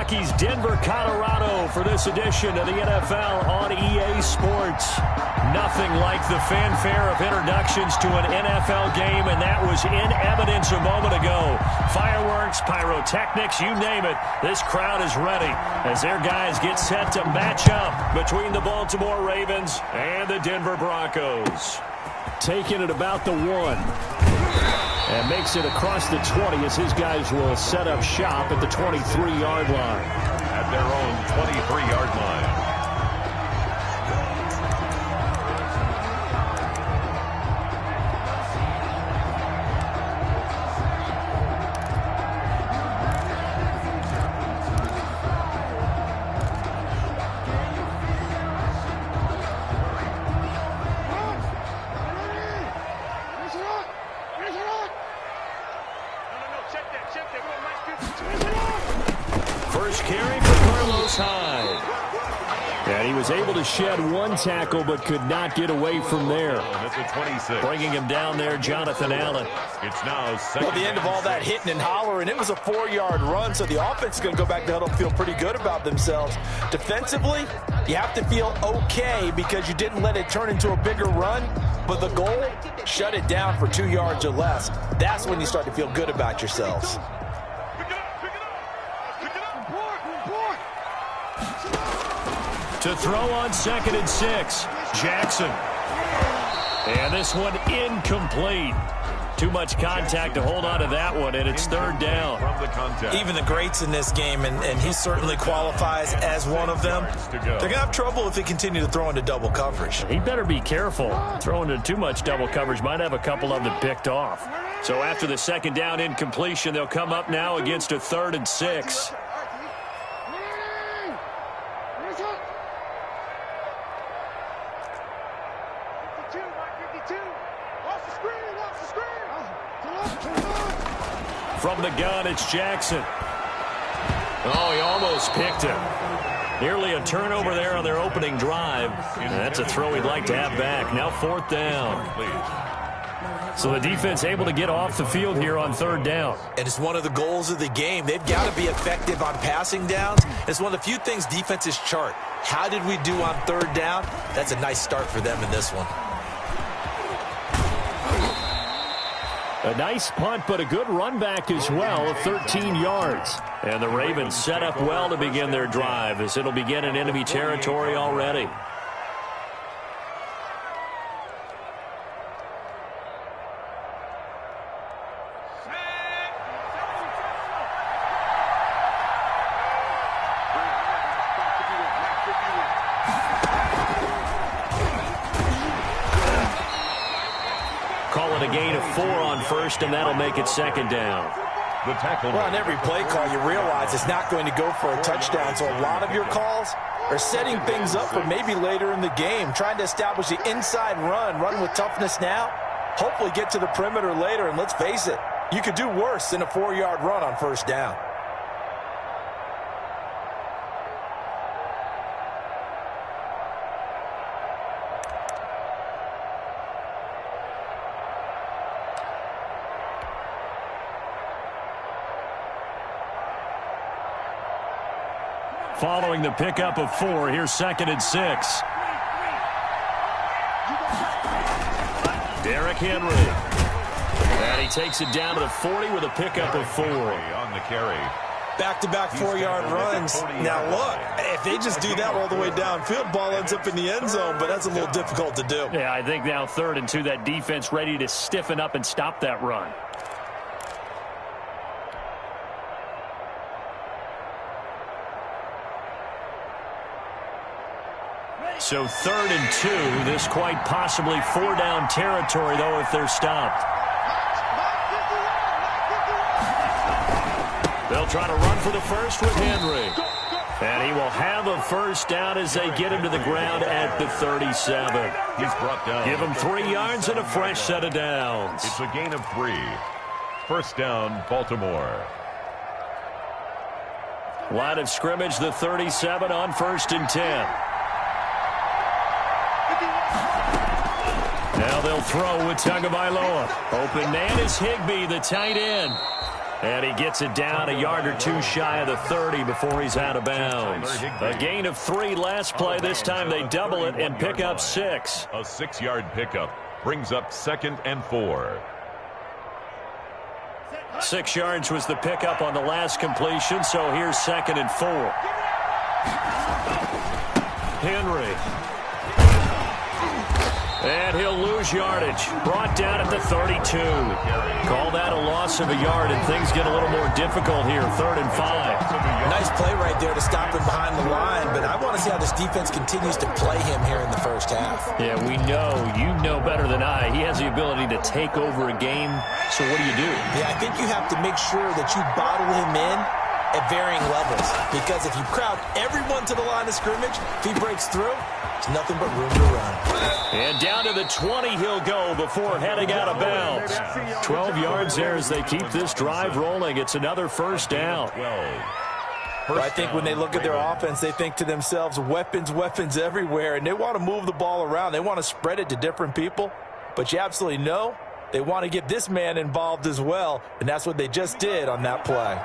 Rockies, Denver, Colorado for this edition of the NFL on EA Sports. Nothing like the fanfare of introductions to an NFL game, and that was in evidence a moment ago. Fireworks, pyrotechnics, you name it. This crowd is ready as their guys get set to match up between the Baltimore Ravens and the Denver Broncos. Taking it about the 1. And makes it across the 20 as his guys will set up shop at the 23-yard line. At their own 23-yard line. Able to shed one tackle, but could not get away from there. Bringing him down there, Jonathan Allen. It's now second. Well, the end of all that hitting and hollering, it was a 4-yard run, so the offense is going to go back to huddle and feel pretty good about themselves. Defensively, you have to feel okay because you didn't let it turn into a bigger run, but the goal, shut it down for 2 yards or less. That's when you start to feel good about yourselves. To throw on 2nd and 6, Jackson. And this one incomplete. Too much contact to hold on to that one, and it's 3rd down. Even the greats in this game, and he certainly qualifies as one of them, they're going to have trouble if they continue to throw into double coverage. He better be careful. Throwing into too much double coverage might have a couple of them picked off. So after the 2nd down incompletion, they'll come up now against a 3rd and 6. From the gun, it's Jackson. Oh, he almost picked him. Nearly a turnover there on their opening drive. And that's a throw he'd like to have back. Now 4th down. So the defense able to get off the field here on 3rd down. And it's one of the goals of the game. They've got to be effective on passing downs. It's one of the few things defenses chart. How did we do on 3rd down? That's a nice start for them in this one. A nice punt, but a good run back as well of 13 yards. And the Ravens set up well to begin their drive as it'll begin in enemy territory already. A gain of 4 on 1st, and that'll make it 2nd down. The tackle. Well, on every play call, you realize it's not going to go for a touchdown, so a lot of your calls are setting things up for maybe later in the game, trying to establish the inside run with toughness now, hopefully get to the perimeter later, and let's face it, you could do worse than a 4-yard run on 1st down. Following the pickup of 4, here's 2nd and 6. Derrick Henry. And he takes it down to the 40 with a pickup of 4. On the carry. Back-to-back 4-yard runs. Now, look, if they just do that all the way downfield, ball ends up in the end zone, but that's a little difficult to do. Yeah, I think now 3rd and 2, that defense ready to stiffen up and stop that run. So 3rd and 2, this quite possibly 4-down territory, though, if they're stopped. They'll try to run for the first with Henry. And he will have a 1st down as they get him to the ground at the 37. He's brought down. Give him 3 yards and a fresh set of downs. It's a gain of 3. 1st down, Baltimore. Line of scrimmage, the 37 on 1st and 10. Now they'll throw with Tagovailoa. Open man is Higbee, the tight end. And he gets it down a yard or two shy of the 30 before he's out of bounds. A gain of 3 last play. This time they double it and pick up 6. A 6-yard pickup brings up 2nd and 4. 6 yards was the pickup on the last completion, so here's 2nd and 4. Henry. And he'll lose yardage. Brought down at the 32. Call that a loss of a yard, and things get a little more difficult here. 3rd and 5. Nice play right there to stop him behind the line, but I want to see how this defense continues to play him here in the first half. Yeah, we know. You know better than I. He has the ability to take over a game, so what do you do? Yeah, I think you have to make sure that you bottle him in at varying levels, because if you crowd everyone to the line of scrimmage, if he breaks through, there's nothing but room to run. And down to the 20 he'll go before heading out of bounds. 12 yards there as they keep this drive rolling. It's another first down. But I think when they look at their offense, they think to themselves, weapons, weapons everywhere, and they want to move the ball around. They want to spread it to different people, but you absolutely know they want to get this man involved as well, and that's what they just did on that play.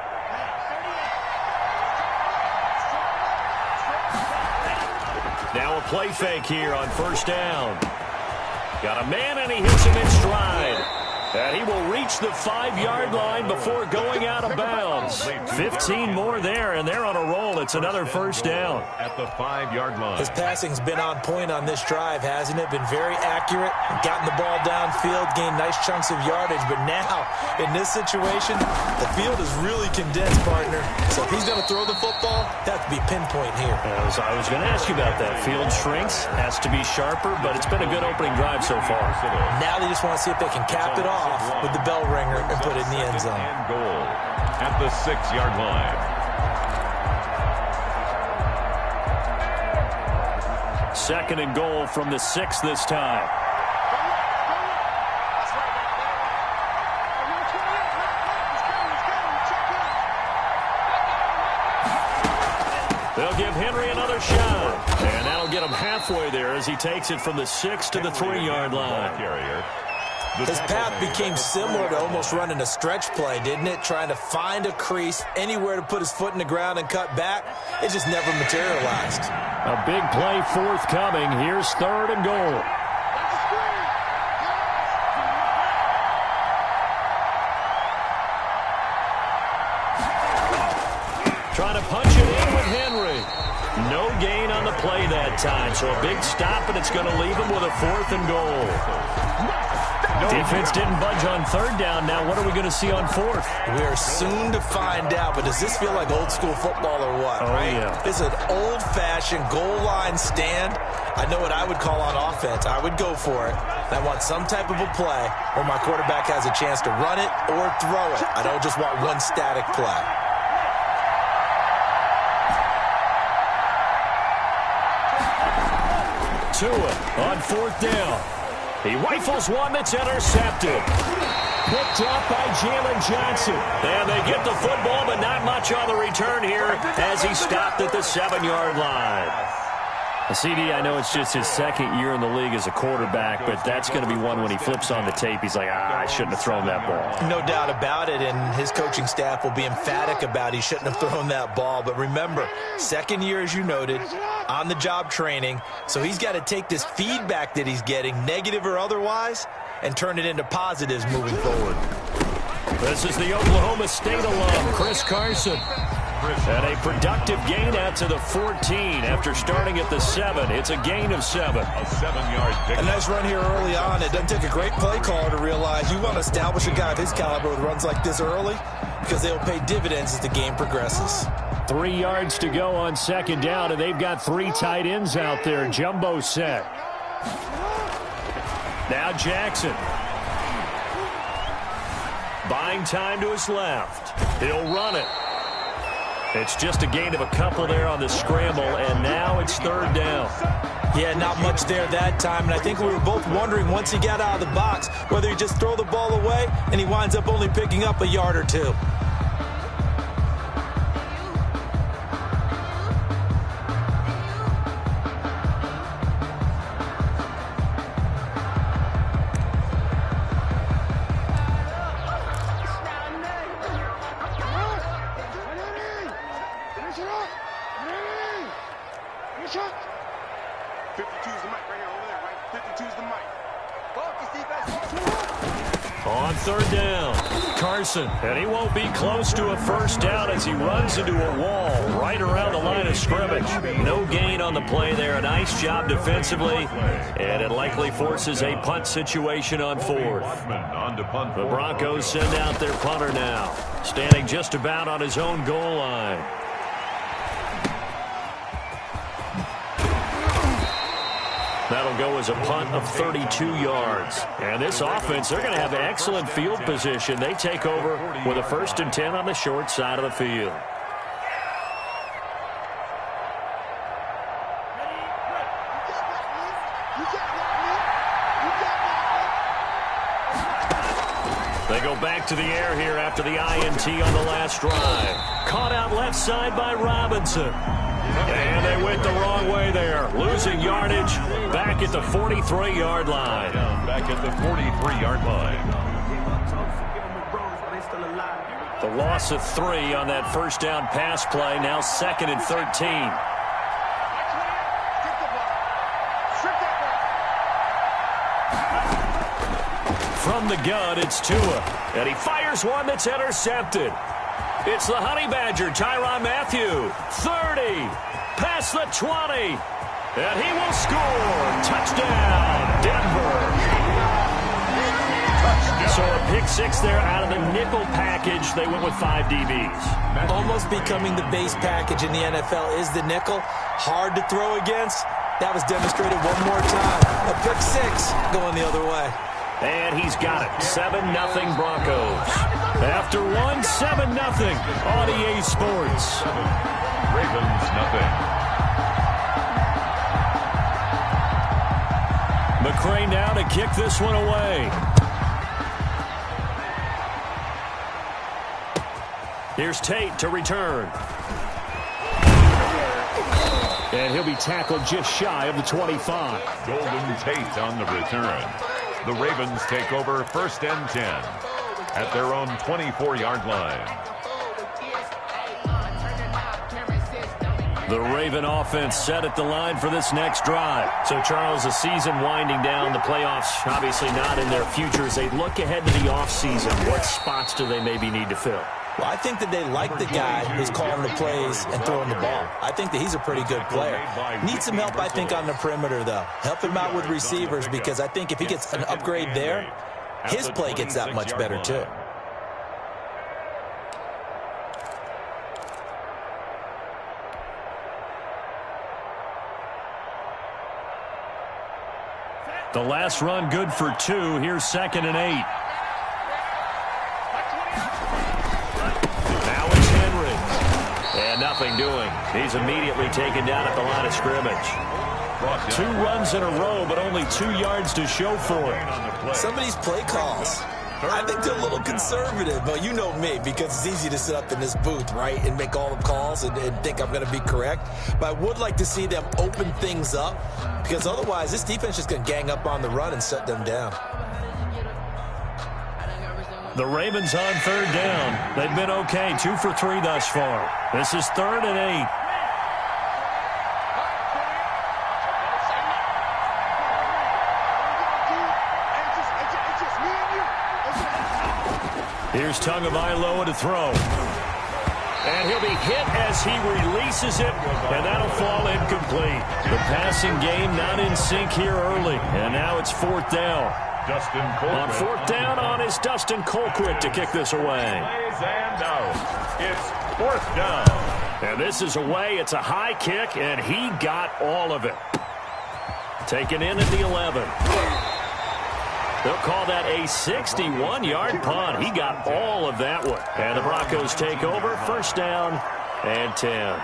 Now a play fake here on first down. Got a man, and he hits him in stride. And he will reach the 5-yard line before going out of bounds. 15 more there, and they're on a roll. It's another first down. At the 5-yard line. His passing's been on point on this drive, hasn't it? Been very accurate, gotten the ball downfield, gained nice chunks of yardage. But now, in this situation, the field is really condensed, partner. So if he's going to throw the football, that has to be pinpoint here. I was going to ask you about that. Field shrinks, has to be sharper, but it's been a good opening drive so far. Now they just want to see if they can cap it off with the bell ringer and put it in the end zone. And goal at the 6-yard line. Second and goal from the 6 this time. They'll give Henry another shot. And that'll get him halfway there as he takes it from the 6 to the 3-yard line. His path became similar to almost running a stretch play, didn't it? Trying to find a crease, anywhere to put his foot in the ground and cut back. It just never materialized. A big play forthcoming. Here's 3rd and goal. Trying to punch it in with Henry. No gain on the play that time, so a big stop, and it's going to leave him with a 4th and goal. Defense didn't budge on 3rd down. Now what are we going to see on 4th? We're soon to find out, but does this feel like old school football or what? Oh, right? Yeah. It's an old-fashioned goal line stand. I know what I would call on offense. I would go for it. I want some type of a play where my quarterback has a chance to run it or throw it. I don't just want one static play. Tua on 4th down. He rifles one that's intercepted. Picked up by Jalen Johnson. And they get the football, but not much on the return here as he stopped at the 7-yard line. CD, I know it's just his 2nd year in the league as a quarterback, but that's going to be one when he flips on the tape, he's like, I shouldn't have thrown that ball. No doubt about it, and his coaching staff will be emphatic about he shouldn't have thrown that ball. But remember, 2nd year, as you noted, on-the-job training, so he's got to take this feedback that he's getting, negative or otherwise, and turn it into positives moving forward. This is the Oklahoma State alum, Chris Carson. And a productive gain out to the 14 after starting at the 7. It's a gain of 7. A 7-yard pick. A nice run here early on. It doesn't take a great play caller to realize you want to establish a guy of his caliber with runs like this early because they'll pay dividends as the game progresses. 3 yards to go on 2nd down, and they've got 3 tight ends out there. Jumbo set. Now Jackson. Buying time to his left. He'll run it. It's just a gain of a couple there on the scramble, and now it's 3rd down. Yeah, not much there that time, and I think we were both wondering once he got out of the box whether he just throw the ball away and he winds up only picking up a yard or 2. 52's the mic right here over there, right? 52's the mic. On third down, Carson, and he won't be close to a first down as he runs into a wall right around the line of scrimmage. No gain on the play there. A nice job defensively, and it likely forces a punt situation on fourth. The Broncos send out their punter now, standing just about on his own goal line. That'll go as a punt of 32 yards. And this offense, they're going to have excellent field position. They take over with a 1st and 10 on the short side of the field. They go back to the air here after the INT on the last drive. Caught out left side by Robinson. And they went the wrong way there, losing yardage back at the 43-yard line. Back at the 43-yard line. The loss of 3 on that first down pass play, now 2nd and 13. From the gun, it's Tua, and he fires one that's intercepted. It's the Honey Badger, Tyrann Mathieu, 30, past the 20, and he will score. Touchdown, Denver. So a pick 6 there out of the nickel package. They went with 5 DBs. Almost becoming the base package in the NFL is the nickel. Hard to throw against. That was demonstrated one more time. A pick 6 going the other way. And he's got it. 7-0 Broncos. After one, 7-0 on EA Sports. Ravens, nothing. McCray now to kick this one away. Here's Tate to return. And he'll be tackled just shy of the 25. Golden Tate on the return. The Ravens take over 1st and 10 at their own 24-yard line. The Raven offense set at the line for this next drive. So, Charles, the season winding down, the playoffs obviously not in their future. As they look ahead to the offseason, what spots do they maybe need to fill? Well, I think that they like the guy who's calling the plays and throwing the ball. I think that he's a pretty good player. Needs some help, I think, on the perimeter, though. Help him out with receivers, because I think if he gets an upgrade there, his play gets that much better, too. The last run good for 2. Here's 2nd and 8. Nothing doing. He's immediately taken down at the line of scrimmage. 2 runs in a row, but only 2 yards to show for it. Some of these play calls, I think they're a little conservative, but you know me, because it's easy to sit up in this booth, right, and make all the calls and think I'm going to be correct. But I would like to see them open things up, because otherwise this defense is going to gang up on the run and shut them down. The Ravens on 3rd down. They've been okay, 2 for 3 thus far. This is 3rd and 8. Here's Tagovailoa to throw. And he'll be hit as he releases it, and that'll fall incomplete. The passing game not in sync here early, and now it's 4th down. Dustin On 4th down is Dustin Colquitt to kick this away. And out. It's 4th down. And this is away. It's a high kick, and he got all of it. Taken in at the 11. They'll call that a 61-yard punt. He got all of that one. And the Broncos take over, 1st down and 10.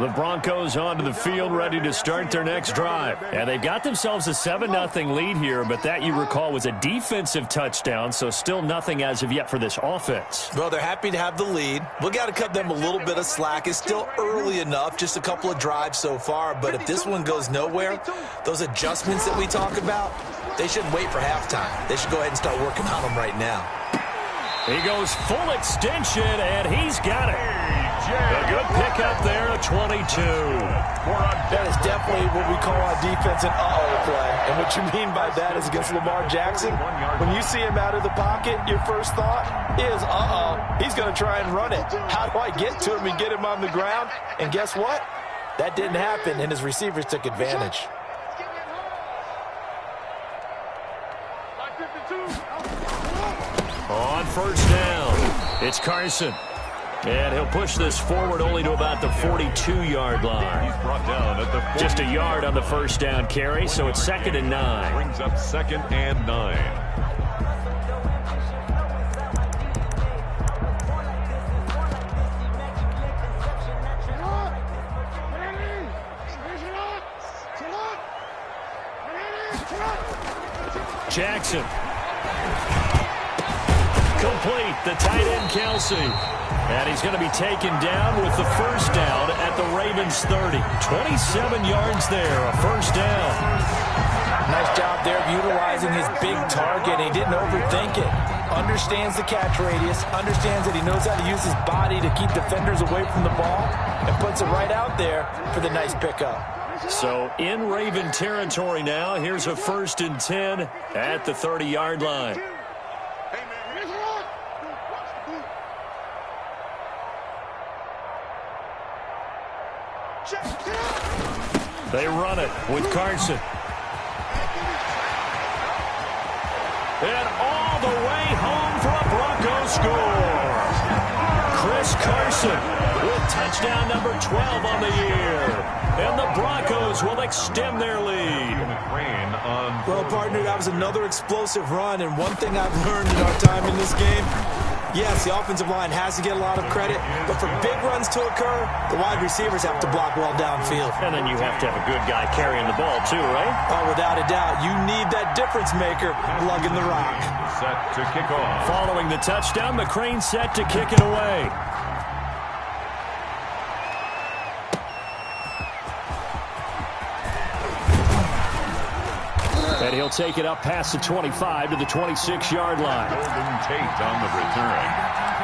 The Broncos onto the field, ready to start their next drive. And they've got themselves a 7-0 lead here, but that, you recall, was a defensive touchdown, so still nothing as of yet for this offense. Well, they're happy to have the lead. We got to cut them a little bit of slack. It's still early enough, just a couple of drives so far, but if this one goes nowhere, those adjustments that we talk about, they shouldn't wait for halftime. They should go ahead and start working on them right now. He goes full extension, and he's got it. A good pickup there at 22. That is definitely what we call on defense an uh-oh play. And what you mean by that is against Lamar Jackson, when you see him out of the pocket, your first thought is, uh-oh, he's going to try and run it. How do I get to him and get him on the ground? And guess what? That didn't happen, and his receivers took advantage. On first down, it's Carson. And he'll push this forward only to about the 42-yard line. He's brought down at the 40. Just a yard on the first down carry, so it's 2nd and 9. Brings up 2nd and 9. Jackson. Complete, the tight end Kelsey. And he's going to be taken down with the first down at the Ravens 30. 27 yards there, a first down. Nice job there of utilizing his big target. He didn't overthink it. Understands the catch radius, understands that he knows how to use his body to keep defenders away from the ball, and puts it right out there for the nice pickup. So in Raven territory now, here's a 1st and 10 at the 30-yard line. They run it with Carson. And all the way home for a Broncos score. Chris Carson with touchdown number 12 on the year. And the Broncos will extend their lead. Well, partner, that was another explosive run. And one thing I've learned in our time in this game, yes, the offensive line has to get a lot of credit, but for big runs to occur, the wide receivers have to block well downfield. And then you have to have a good guy carrying the ball too, right? Oh, without a doubt. You need that difference maker lugging the rock. Set to kick off. Following the touchdown, McCrane set to kick it away. And he'll take it up past the 25 to the 26-yard line. Golden Tate on the return.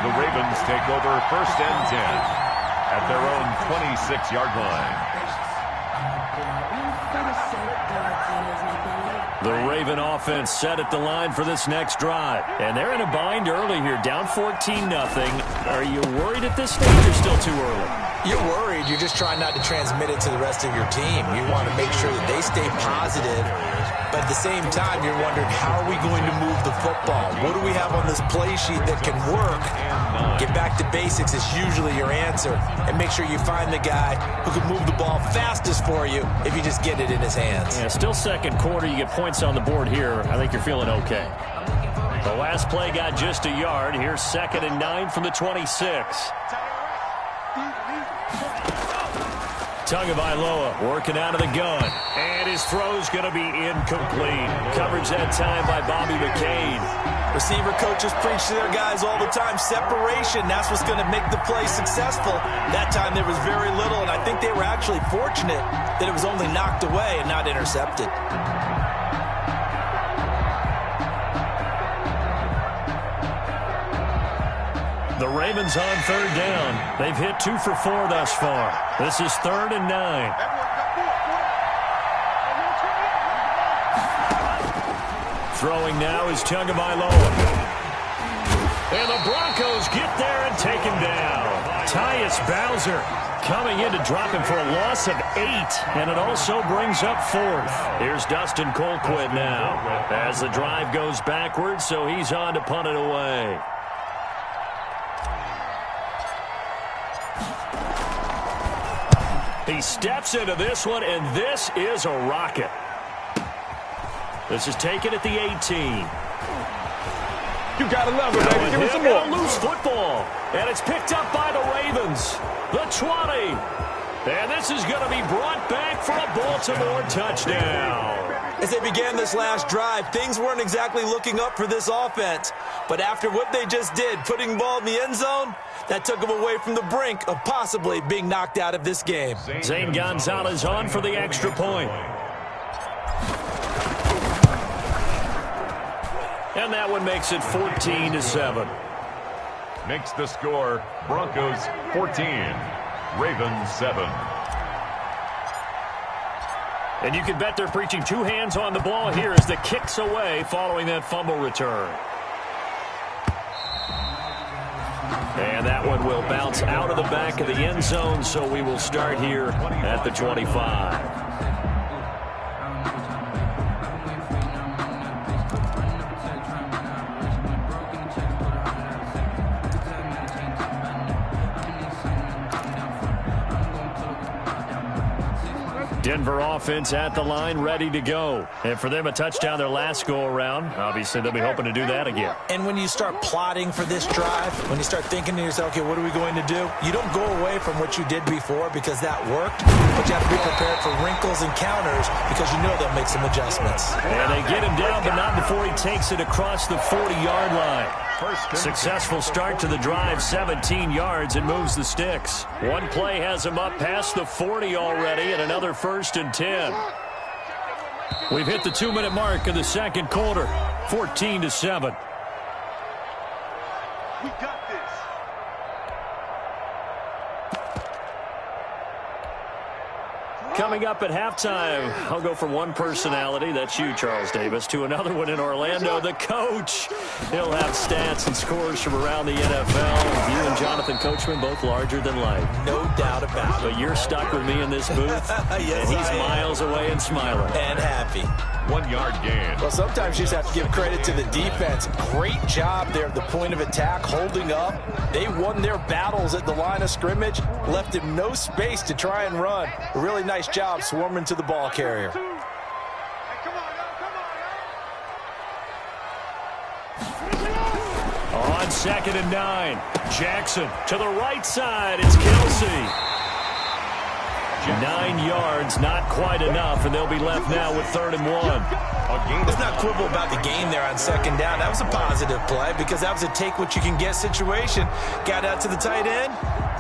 The Ravens take over 1st and 10 at their own 26-yard line. The Raven offense set at the line for this next drive. And they're in a bind early here, down 14-0. Are you worried at this stage or still too early? You're worried. You're just trying not to transmit it to the rest of your team. You want to make sure that they stay positive. But at the same time, you're wondering, how are we going to move the football? What do we have on this play sheet that can work? Get back to basics is usually your answer. And make sure you find the guy who can move the ball fastest for you if you just get it in his hands. Yeah, still second quarter. You get points on the board here. I think you're feeling okay. The last play got just a yard. Here's 2nd and 9 from the 26. Tagovailoa working out of the gun. And his throw's going to be incomplete. Coverage that time by Bobby McCain. Receiver coaches preach to their guys all the time. Separation, that's what's going to make the play successful. That time there was very little, and I think they were actually fortunate that it was only knocked away and not intercepted. The Ravens on 3rd down. They've hit 2 for 4 thus far. This is 3rd and 9. Throwing now is Tagovailoa. And the Broncos get there and take him down. Tyus Bowser coming in to drop him for a loss of 8. And it also brings up 4th. Here's Dustin Colquitt now as the drive goes backwards, so he's on to punt it away. He steps into this one, and this is a rocket. This is taken at the 18. You gotta love it, baby. Give me some more. A loose football, and it's picked up by the Ravens. The 20. And this is going to be brought back for a Baltimore touchdown. As they began this last drive, things weren't exactly looking up for this offense. But after what they just did, putting the ball in the end zone, that took them away from the brink of possibly being knocked out of this game. Zane Gonzalez on for the extra point. And that one makes it 14-7. makes the score Broncos 14, Ravens 7. And you can bet they're preaching two hands on the ball here as the kick's away following that fumble return. And that one will bounce out of the back of the end zone, so we will start here at the 25. Denver offense at the line, ready to go. And for them, a touchdown their last go-around. Obviously, they'll be hoping to do that again. And when you start plotting for this drive, when you start thinking to yourself, okay, what are we going to do? You don't go away from what you did before because that worked, but you have to be prepared for wrinkles and counters because you know they'll make some adjustments. And they get him down, but not before he takes it across the 40-yard line. Successful start to the drive, 17 yards, and moves the sticks. One play has him up past the 40 already, and another 1st and 10. We've hit the 2-minute mark of the second quarter, 14-7. We got this. Coming up at halftime, I'll go from one personality, that's you, Charles Davis, to another one in Orlando, the coach. He'll have stats and scores from around the NFL. You and Jonathan Coachman, both larger than life. No doubt about it. But you're stuck with me in this booth, yes, and he's miles away and smiling. And happy. 1-yard gain. Well, sometimes you just have to give credit to the defense. Great job there at the point of attack, holding up. They won their battles at the line of scrimmage, left him no space to try and run. A really nice job swarming to the ball carrier. On 2nd and 9, Jackson to the right side. It's Kelsey. 9 yards, not quite enough, and they'll be left now with 3rd and 1. Let's not quibble about the gain there on 2nd down. That was a positive play because that was a take-what-you-can-get situation. Got out to the tight end.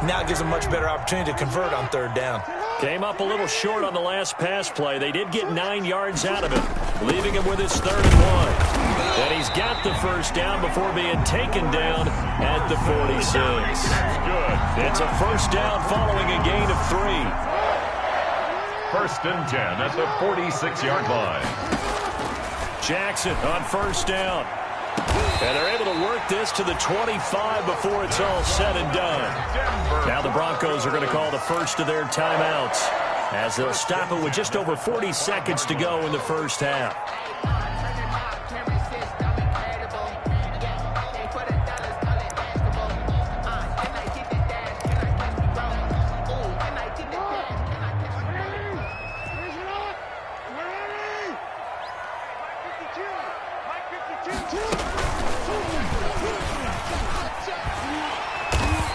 Now it gives them a much better opportunity to convert on 3rd down. Came up a little short on the last pass play. They did get 9 yards out of it, leaving him with his 3rd and 1. And he's got the 1st down before being taken down at the 46. Good. It's a 1st down following a gain of 3. 1st and 10 at the 46-yard line. Jackson on 1st down. And they're able to work this to the 25 before it's all said and done. Now the Broncos are going to call the first of their timeouts as they'll stop it with just over 40 seconds to go in the first half.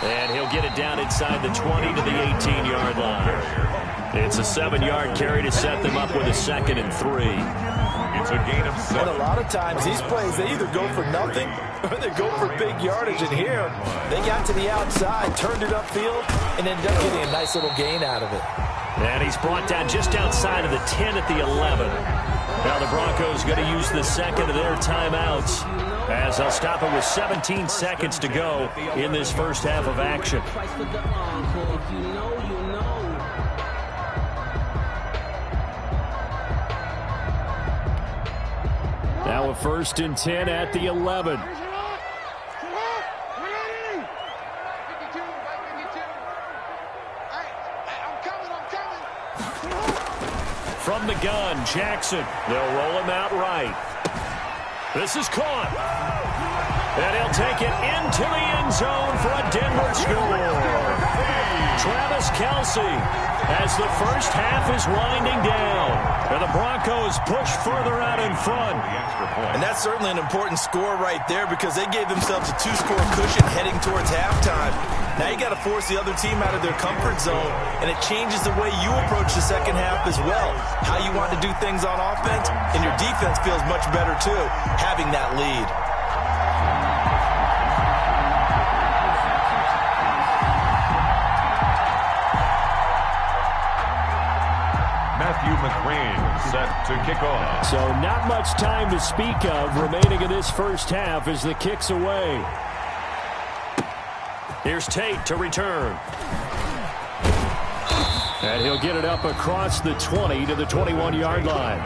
And he'll get it down inside the 20 to the 18-yard line. It's a 7-yard carry to set them up with a 2nd and 3. It's a gain of 7. And a lot of times these plays, they either go for nothing or they go for big yardage. And here, they got to the outside, turned it upfield, and ended up getting a nice little gain out of it. And he's brought down just outside of the 10 at the 11. Now the Broncos going to use the 2nd of their timeouts as they'll stop it with 17 seconds to go in this first half of action. Now a 1st and 10 at the 11. From the gun, Jackson. They'll roll him out right. This is caught. And he'll take it into the end zone for a Denver score. Travis Kelce as the first half is winding down. And the Broncos push further out in front. And that's certainly an important score right there because they gave themselves a 2-score cushion heading towards halftime. Now you got to force the other team out of their comfort zone, and it changes the way you approach the second half as well. How you want to do things on offense, and your defense feels much better too, having that lead. Matthew McCrane set to kick off. So not much time to speak of remaining in this first half as the kick's away. Here's Tate to return. And he'll get it up across the 20 to the 21-yard line.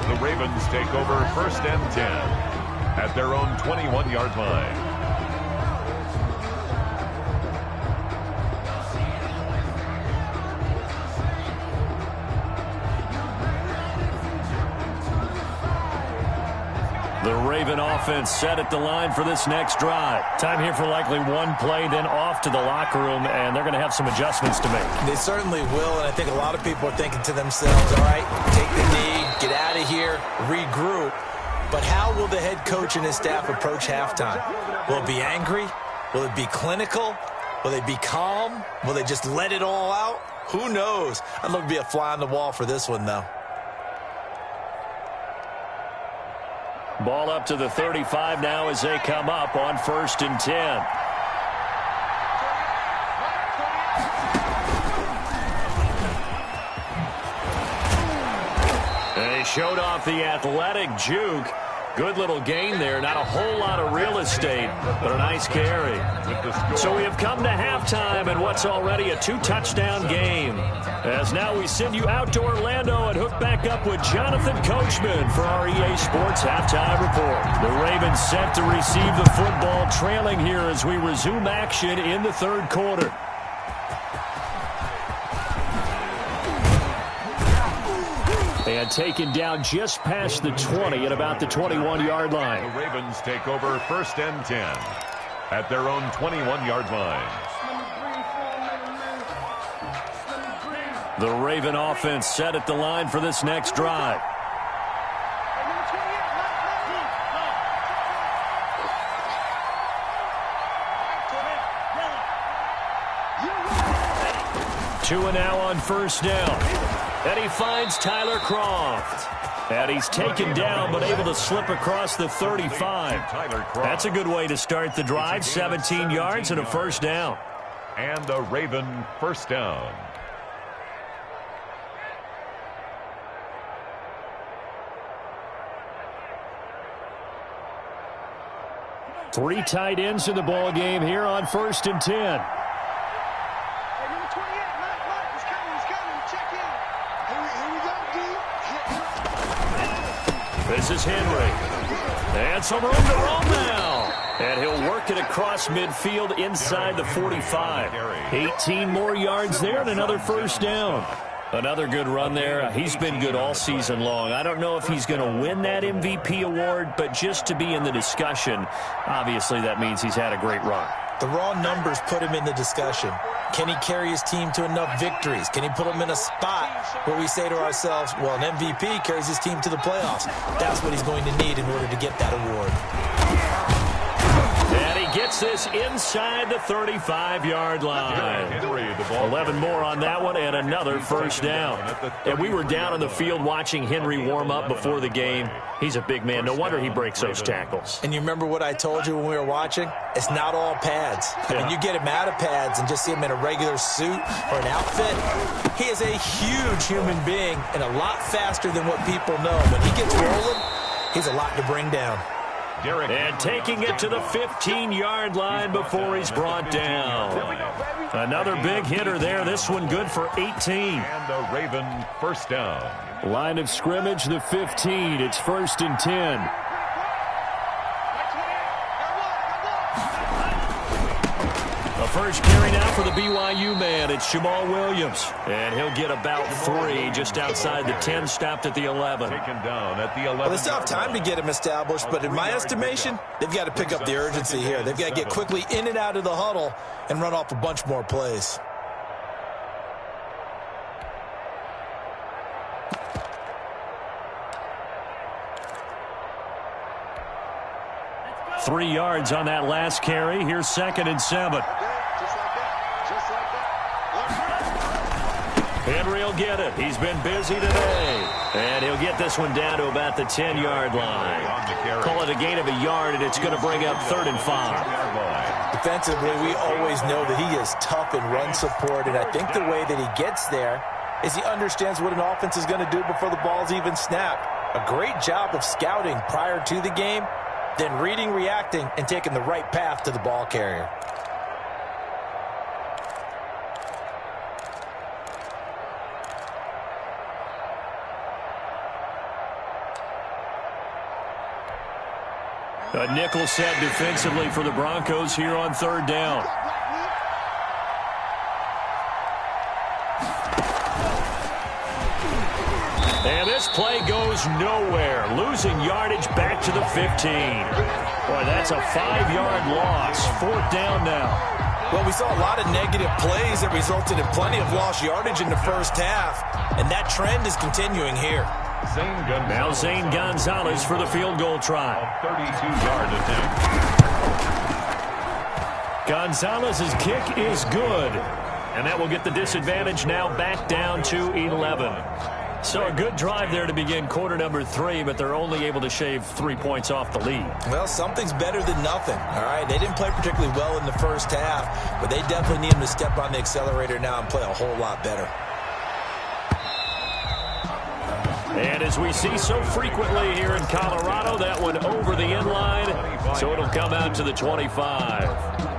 The Ravens take over 1st and 10 at their own 21-yard line. The Raven offense set at the line for this next drive. Time here for likely one play, then off to the locker room, and they're going to have some adjustments to make. They certainly will, and I think a lot of people are thinking to themselves, all right, take the knee, get out of here, regroup. But how will the head coach and his staff approach halftime? Will it be angry? Will it be clinical? Will they be calm? Will they just let it all out? Who knows? I'd love to be a fly on the wall for this one, though. Ball up to the 35 now as they come up on 1st and 10. They showed off the athletic juke. Good little gain there. Not a whole lot of real estate, but a nice carry. So we have come to halftime in what's already a 2-touchdown game. As now we send you out to Orlando and hook back up with Jonathan Coachman for our EA Sports Halftime Report. The Ravens set to receive the football, trailing here as we resume action in the 3rd quarter. And taken down just past the 20 at about the 21-yard line. The Ravens take over 1st and 10 at their own 21-yard line. The Raven offense set at the line for this next drive. Two and now on 1st down. And he finds Tyler Croft. And he's taken down but able to slip across the 35. That's a good way to start the drive. 17 yards and a 1st down. And a Raven 1st down. Three tight ends in the ball game here on 1st and 10. This is Henry. And some room to roam now. And he'll work it across midfield inside the 45. 18 more yards there and another 1st down. Another good run there. He's been good all season long. I don't know if he's going to win that MVP award, but just to be in the discussion, obviously that means he's had a great run. The raw numbers put him in the discussion. Can he carry his team to enough victories? Can he put them in a spot where we say to ourselves, well, an MVP carries his team to the playoffs. That's what he's going to need in order to get that award. And he gets this inside the 35-yard line. 11 more on that one and another 1st down. And we were down on the field watching Henry warm up before the game. He's a big man. No wonder he breaks those tackles. And you remember what I told you when we were watching? It's not all pads. I mean, you get him out of pads and just see him in a regular suit or an outfit. He is a huge human being and a lot faster than what people know. When he gets rolling, he's a lot to bring down. And taking it to the 15-yard line before he's brought down. Another big hitter there. This one good for 18. And a Raven 1st down. Line of scrimmage, the 15. It's 1st and 10. A first carry now for the BYU man. It's Jamal Williams. And he'll get about 3 just outside the 10, stopped at the 11. Taken down at the 11. Well, they still have time to get him established, but in my estimation, they've got to pick up the urgency here. They've got to get quickly in and out of the huddle and run off a bunch more plays. Three yards on that last carry. Here's 2nd and 7. Henry will get it. He's been busy today. And he'll get this one down to about the 10-yard line. Call it a gain of a yard, and it's going to bring up 3rd and 5. Defensively, we always know that he is tough in run support, and I think the way that he gets there is he understands what an offense is going to do before the ball's even snapped. A great job of scouting prior to the game, then reading, reacting, and taking the right path to the ball carrier. A nickel set defensively for the Broncos here on third down. And this play goes nowhere. Losing yardage back to the 15. Boy, that's a 5-yard loss. Fourth down now. Well, we saw a lot of negative plays that resulted in plenty of lost yardage in the first half, and that trend is continuing here. Now Zane Gonzalez for the field goal try. 32-yard attempt. Gonzalez's kick is good. And that will get the disadvantage now back down to 11. So a good drive there to begin quarter number 3, but they're only able to shave 3 points off the lead. Well, something's better than nothing, all right? They didn't play particularly well in the first half, but they definitely need them to step on the accelerator now and play a whole lot better. And as we see so frequently here in Colorado, that one over the end line, so it'll come out to the 25.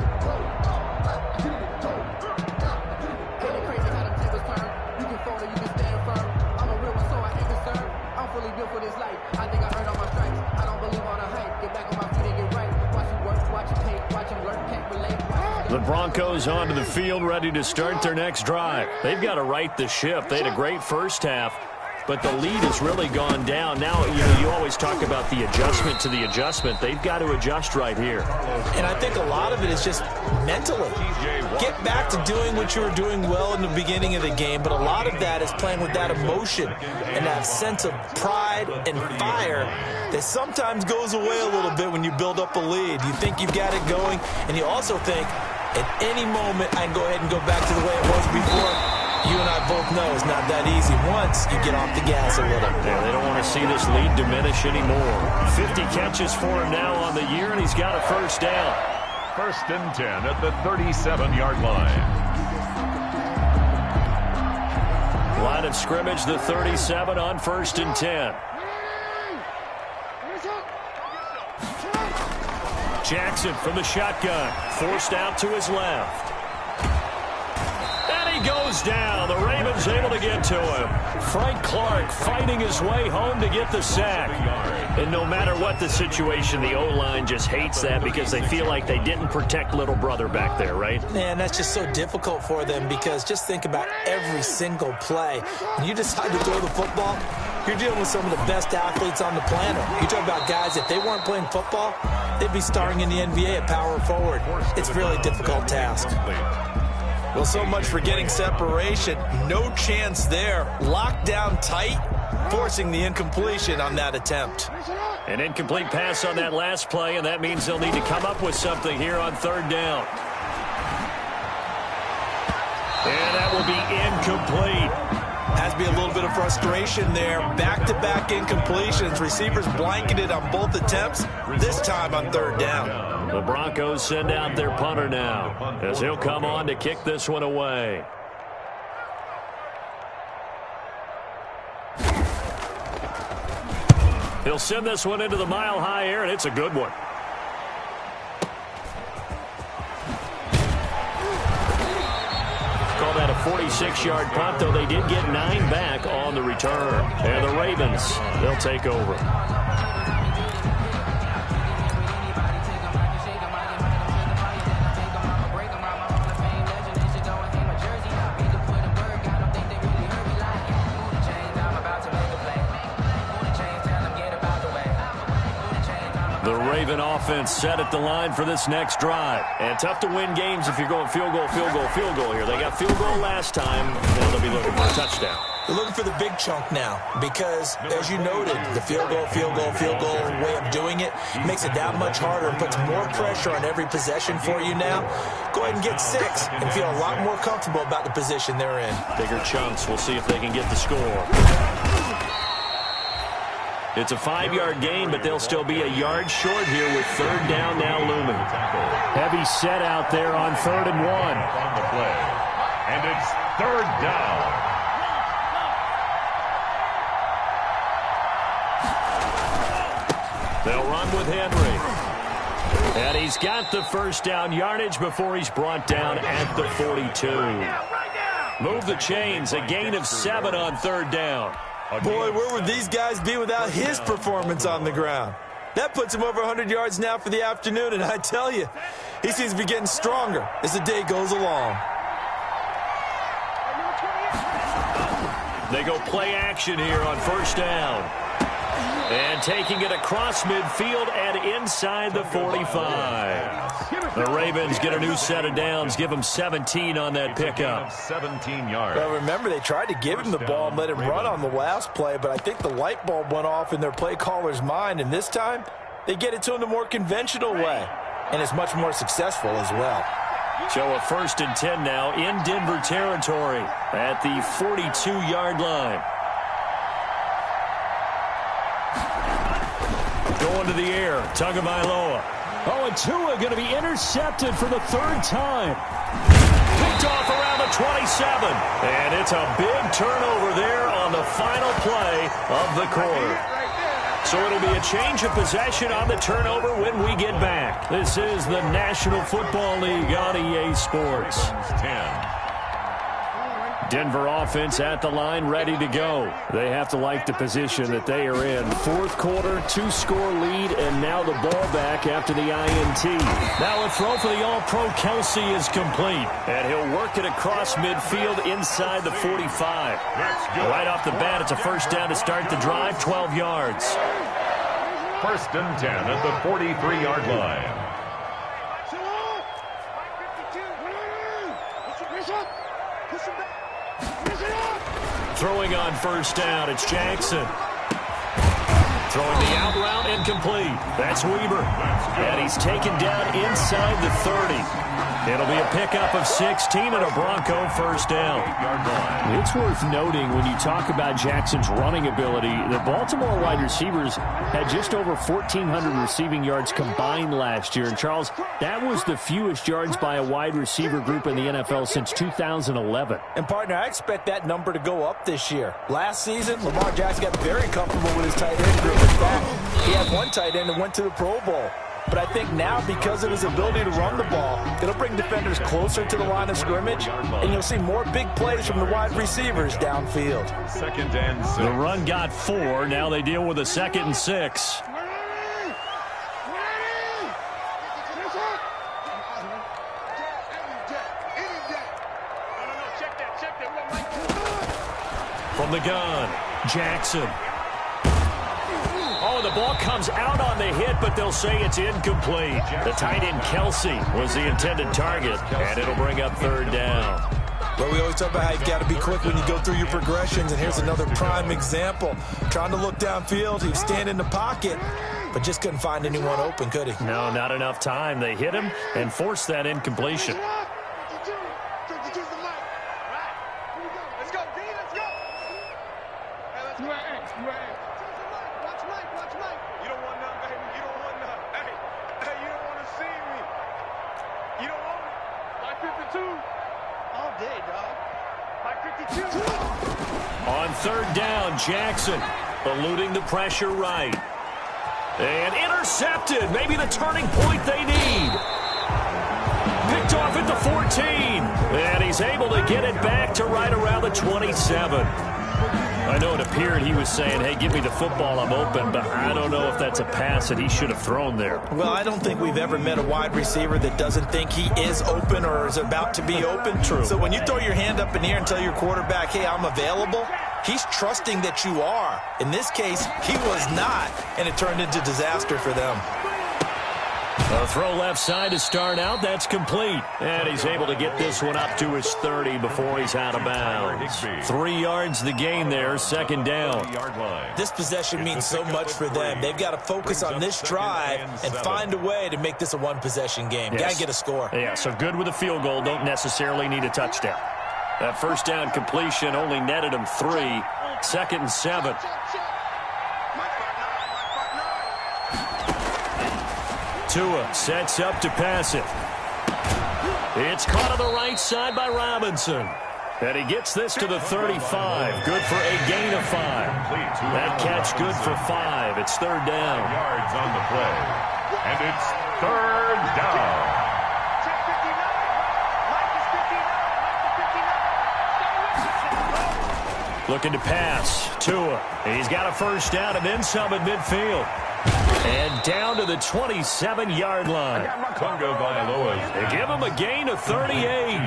The Broncos onto the field, ready to start their next drive. They've got to right the ship. They had a great first half, but the lead has really gone down. Now, you always talk about the adjustment to the adjustment. They've got to adjust right here. And I think a lot of it is just mentally. Get back to doing what you were doing well in the beginning of the game, but a lot of that is playing with that emotion and that sense of pride and fire that sometimes goes away a little bit when you build up a lead. You think you've got it going, and you also think, at any moment, I can go ahead and go back to the way it was before. You and I both know it's not that easy once you get off the gas a little. Yeah, they don't want to see this lead diminish anymore. 50 catches for him now on the year, and he's got a first down. First and 10 at the 37-yard line. Line of scrimmage, the 37 on first and 10. Jackson from the shotgun, forced out to his left. And he goes down. The Ravens able to get to him. Frank Clark fighting his way home to get the sack. And no matter what the situation, the O-line just hates that because they feel like they didn't protect little brother back there, right? Man, that's just so difficult for them because just think about every single play. When you decide to throw the football, you're dealing with some of the best athletes on the planet. You talk about guys, if they weren't playing football, they'd be starring in the NBA at power forward. It's a really difficult task. Well, so much for getting separation. No chance there. Locked down tight, forcing the incompletion on that attempt. An incomplete pass on that last play, and that means they'll need to come up with something here on third down. And that will be incomplete. Has to be a little bit of frustration there. Back-to-back incompletions. Receivers blanketed on both attempts, this time on third down. The Broncos send out their punter now, as he'll come on to kick this one away. He'll send this one into the mile-high air, and it's a good one. Call that a 46-yard punt, though they did get 9 back on the return. And the Ravens, they'll take over. The Raven offense set at the line for this next drive. And tough to win games if you're going field goal, field goal, field goal here. They got field goal last time. Now they'll be looking for a touchdown. They're looking for the big chunk now because, as you noted, the field goal way of doing it makes it that much harder and puts more pressure on every possession for you now. Go ahead and get 6 and feel a lot more comfortable about the position they're in. Bigger chunks. We'll see if they can get the score. It's a 5-yard gain, but they'll still be a yard short here with third down now looming. Heavy set out there on 3rd and 1. On the play. And it's third down. They'll run with Henry. And he's got the first down yardage before he's brought down at the 42. Move the chains, a gain of 7 on third down. Boy, where would these guys be without his performance on the ground? That puts him over 100 yards now for the afternoon, and I tell you, he seems to be getting stronger as the day goes along. They go play action here on first down. And taking it across midfield and inside the 45. The Ravens get a new set of downs, give them 17 on that pickup. 17 yards. Well, remember, they tried to give him the ball and let him run on the last play, but I think the light bulb went off in their play caller's mind, and this time they get it to him the more conventional way, and it's much more successful as well. So a 1st and 10 now in Denver territory at the 42-yard line. Going to the air, Tagovailoa. Oh, and Tua going to be intercepted for the 3rd time. Picked off around the 27. And it's a big turnover there on the final play of the quarter. So it'll be a change of possession on the turnover when we get back. This is the National Football League on EA Sports. 10. Denver offense at the line, ready to go. They have to like the position that they are in. 4th quarter, 2-score lead, and now the ball back after the INT. Now a throw for the All-Pro Kelsey is complete, and he'll work it across midfield inside the 45. Right off the bat, it's a 1st down to start the drive, 12 yards. 1st and 10 at the 43-yard line. Throwing on 1st down, it's Jackson. Throwing the out route, incomplete. That's Weber. And he's taken down inside the 30. It'll be a pickup of 16 and a Bronco 1st down. It's worth noting when you talk about Jackson's running ability, the Baltimore wide receivers had just over 1,400 receiving yards combined last year. And, Charles, that was the fewest yards by a wide receiver group in the NFL since 2011. And, partner, I expect that number to go up this year. Last season, Lamar Jackson got very comfortable with his tight end group. In fact, he had one tight end that went to the Pro Bowl. But I think now, because of his ability to run the ball, it'll bring defenders closer to the line of scrimmage, and you'll see more big plays from the wide receivers downfield. 2nd and 6. The run got 4. Now they deal with a 2nd and 6. From the gun, Jackson. Oh, the ball comes out on the hit, but they'll say it's incomplete. The tight end, Kelsey, was the intended target, and it'll bring up 3rd down. Well, we always talk about how you've got to be quick when you go through your progressions, and here's another prime example. Trying to look downfield, he was standing in the pocket, but just couldn't find anyone open, could he? No, not enough time. They hit him and forced that incompletion. On 3rd down, Jackson eluding the pressure right. And intercepted. Maybe the turning point they need. Picked off at the 14. And he's able to get it back to right around the 27. I know it appeared he was saying, hey, give me the football, I'm open, but I don't know if that's a pass that he should have thrown there. Well, I don't think we've ever met a wide receiver that doesn't think he is open or is about to be open. True. So when you throw your hand up in the air and tell your quarterback, hey, I'm available, he's trusting that you are. In this case, he was not, and it turned into disaster for them. A throw left side to start out. That's complete. And he's able to get this one up to his 30 before he's out of bounds. 3 yards the gain there, 2nd down. This possession means so much for them. They've got to focus on this drive and find a way to make this a one-possession game. Yes. Got to get a score. Yeah, so good with a field goal. Don't necessarily need a touchdown. That 1st down completion only netted him 3. 2nd and 7. Tua sets up to pass it. It's caught on the right side by Robinson. And he gets this to the 35. Good for a gain of 5. That catch good for 5. It's 3rd down. Yards on the play. And it's 3rd down. Looking to pass. Tua. He's got a 1st down and then some at midfield. And down to the 27-yard line. Tonga Vailoa's. They give him a gain of 38.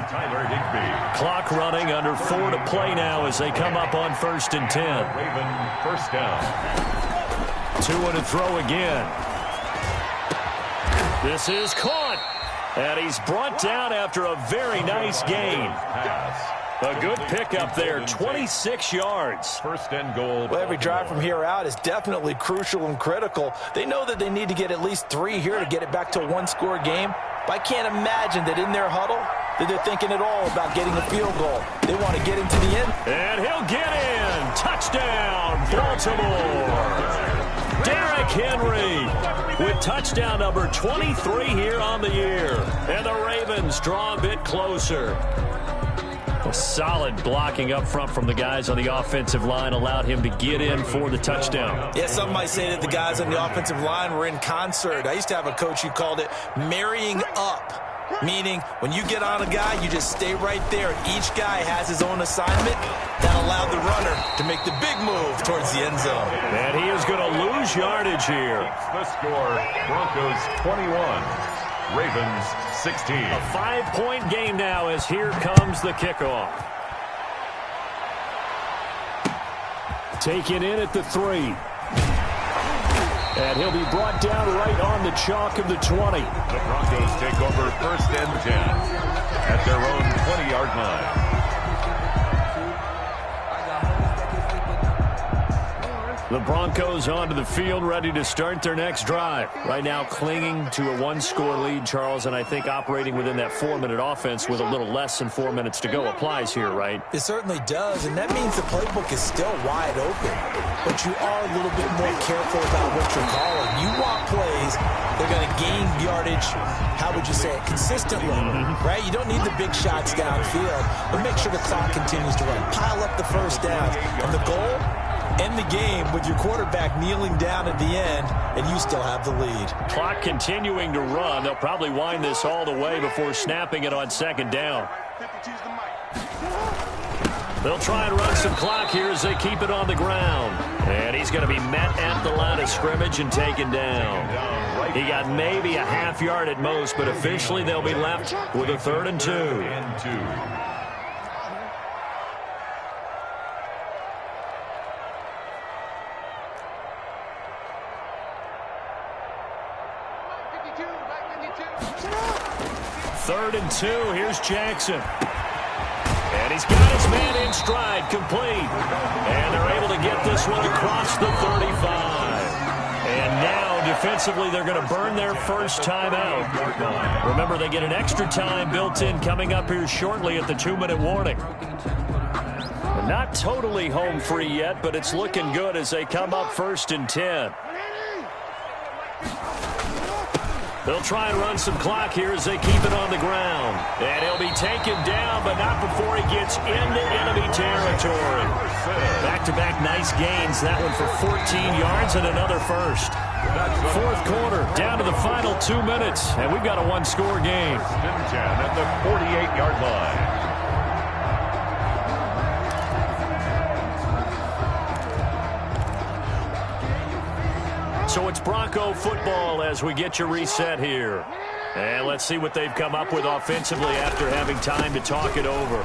Tyler Higbee. Clock running, under 4 to play now as they come up on 1st and 10. Raven first down. 2 to throw again. This is caught. And he's brought down after a very nice gain. Pass. A good pickup there, 26 yards. First and goal. Well, every drive from here out is definitely crucial and critical. They know that they need to get at least 3 here to get it back to a one-score game. But I can't imagine that in their huddle that they're thinking at all about getting a field goal. They want to get into the end. And he'll get in. Touchdown, Baltimore. Derrick Henry with touchdown number 23 here on the year. And the Ravens draw a bit closer. A solid blocking up front from the guys on the offensive line allowed him to get in for the touchdown. Yeah, some might say that the guys on the offensive line were in concert. I used to have a coach who called it marrying up, meaning when you get on a guy, you just stay right there. Each guy has his own assignment. That allowed the runner to make the big move towards the end zone. And he is going to lose yardage here. The score, Broncos 21. Ravens 16. A 5-point game now as here comes the kickoff. Taken in at the 3. And he'll be brought down right on the chalk of the 20. The Broncos take over 1st and 10 at their own 20-yard line. The Broncos onto the field, ready to start their next drive. Right now clinging to a 1-score lead, Charles, and I think operating within that 4-minute offense with a little less than 4 minutes to go applies here, right? It certainly does, and that means the playbook is still wide open. But you are a little bit more careful about what you're calling. You want plays, they're going to gain yardage, how would you say it, consistently, right? You don't need the big shots downfield, but make sure the clock continues to run. Pile up the first downs, and the goal, end the game with your quarterback kneeling down at the end, and you still have the lead. Clock continuing to run. They'll probably wind this all the way before snapping it on 2nd down. They'll try and run some clock here as they keep it on the ground. And he's going to be met at the line of scrimmage and taken down. He got maybe a half yard at most, but officially they'll be left with a 3rd and 2. Third and 2. Here's Jackson. And he's got his man in stride, complete. And they're able to get this one across the 35. And now, defensively, they're going to burn their first time out. Remember, they get an extra time built in coming up here shortly at the 2-minute warning. They're not totally home free yet, but it's looking good as they come up 1st and 10. They'll try and run some clock here as they keep it on the ground. And he'll be taken down, but not before he gets into enemy territory. Back-to-back nice gains. That one for 14 yards and another first. 4th quarter, down to the final 2 minutes. And we've got a 1-score game. 10 at the 48-yard line. So it's Bronco football as we get you reset here. And let's see what they've come up with offensively after having time to talk it over.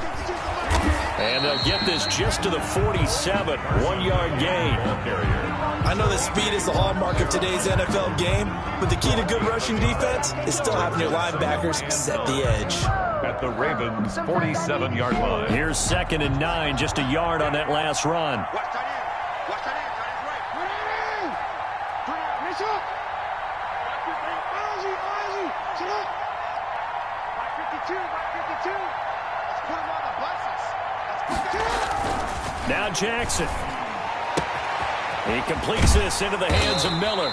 And they'll get this just to the 47, 1-yard gain. I know that speed is the hallmark of today's NFL game, but the key to good rushing defense is still having your linebackers set the edge. At the Ravens' 47-yard line. Here's 2nd and 9, just a yard on that last run. Now Jackson. He completes this into the hands of Miller.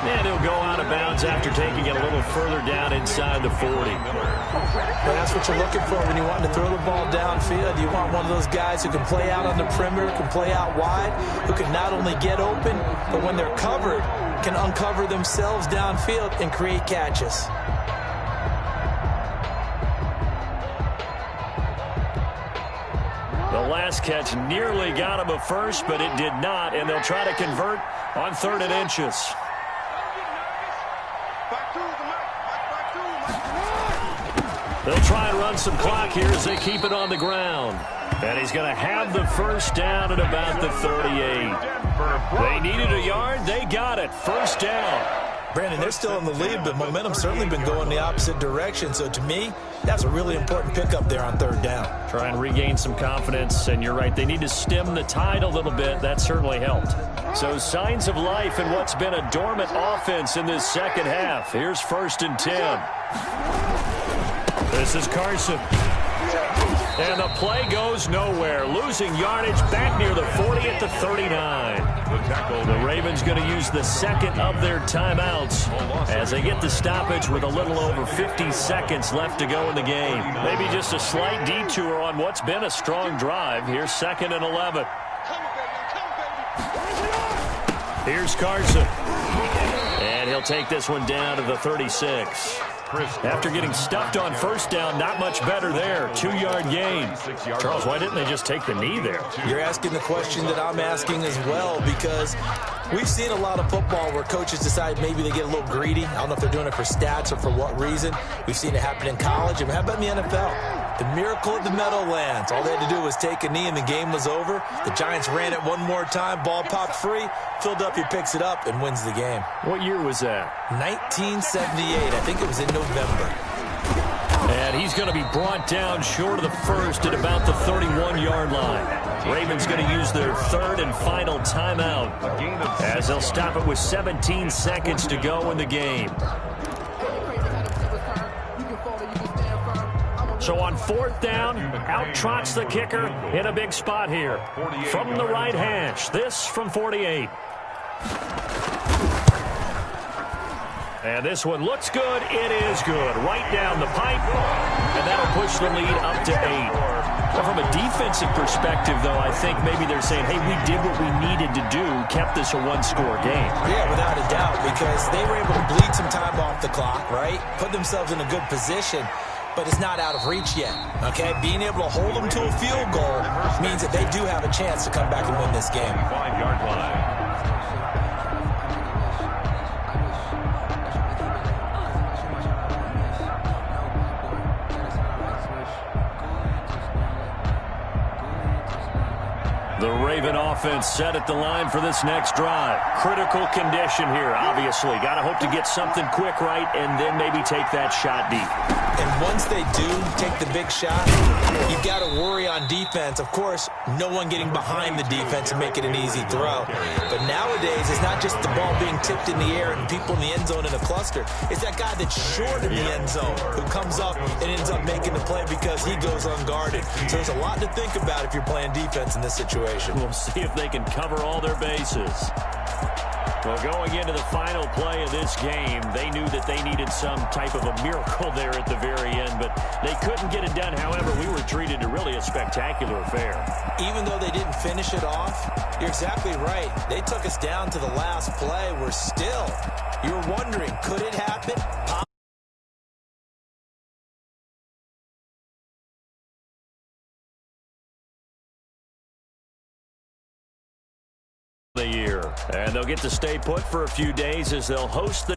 And he'll go out of bounds after taking it a little further down inside the 40. Well, that's what you're looking for when you want to throw the ball downfield. You want one of those guys who can play out on the perimeter, can play out wide, who can not only get open, but when they're covered, can uncover themselves downfield and create catches. The last catch nearly got him a first, but it did not, and they'll try to convert on 3rd and inches. They'll try and run some clock here as they keep it on the ground. And he's going to have the first down at about the 38. They needed a yard. They got it. First down. Brandon, they're still in the lead, but momentum's certainly been going the opposite direction. So to me, that's a really important pickup there on third down. Try and regain some confidence, and you're right. They need to stem the tide a little bit. That certainly helped. So signs of life in what's been a dormant offense in this second half. Here's 1st and 10. This is Carson. And the play goes nowhere. Losing yardage back near the 40 at the 39. The Ravens going to use the second of their timeouts as they get the stoppage with a little over 50 seconds left to go in the game. Maybe just a slight detour on what's been a strong drive. Here's 2nd and 11. Here's Carson. And he'll take this one down to the 36. After getting stuffed on first down, not much better there. 2-yard gain. Charles, why didn't they just take the knee there? You're asking the question that I'm asking as well, because we've seen a lot of football where coaches decide maybe they get a little greedy. I don't know if they're doing it for stats or for what reason. We've seen it happen in college. And how about in the NFL? The miracle of the Meadowlands. All they had to do was take a knee and the game was over. The Giants ran it one more time. Ball popped free. Philadelphia picks it up and wins the game. What year was that? 1978. I think it was in November. And he's going to be brought down short of the first at about the 31-yard line. Ravens going to use their 3rd and final timeout as they'll stop it with 17 seconds to go in the game. So on 4th down, out trots the kicker in a big spot here. From the right hash, this from 48. And this one looks good. It is good. Right down the pipe. And that'll push the lead up to 8. Well, from a defensive perspective, though, I think maybe they're saying, hey, we did what we needed to do, kept this a one-score game. Yeah, without a doubt, because they were able to bleed some time off the clock, right? Put themselves in a good position. But it's not out of reach yet, okay? Being able to hold them to a field goal means that they do have a chance to come back and win this game. 5-yard line. The Raven offense set at the line for this next drive. Critical condition here, obviously. Got to hope to get something quick right and then maybe take that shot deep. And once they do take the big shot, you've got to worry on defense. Of course, no one getting behind the defense and making an easy throw. But nowadays, it's not just the ball being tipped in the air and people in the end zone in a cluster. It's that guy that's short in the end zone who comes up and ends up making the play because he goes unguarded. So there's a lot to think about if you're playing defense in this situation. We'll see if they can cover all their bases. Well, going into the final play of this game, they knew that they needed some type of a miracle there at the very end, but they couldn't get it done. However, we were treated to really a spectacular affair. Even though they didn't finish it off, you're exactly right. They took us down to the last play. We're still, you were wondering, could it happen? The year, and they'll get to stay put for a few days as they'll host the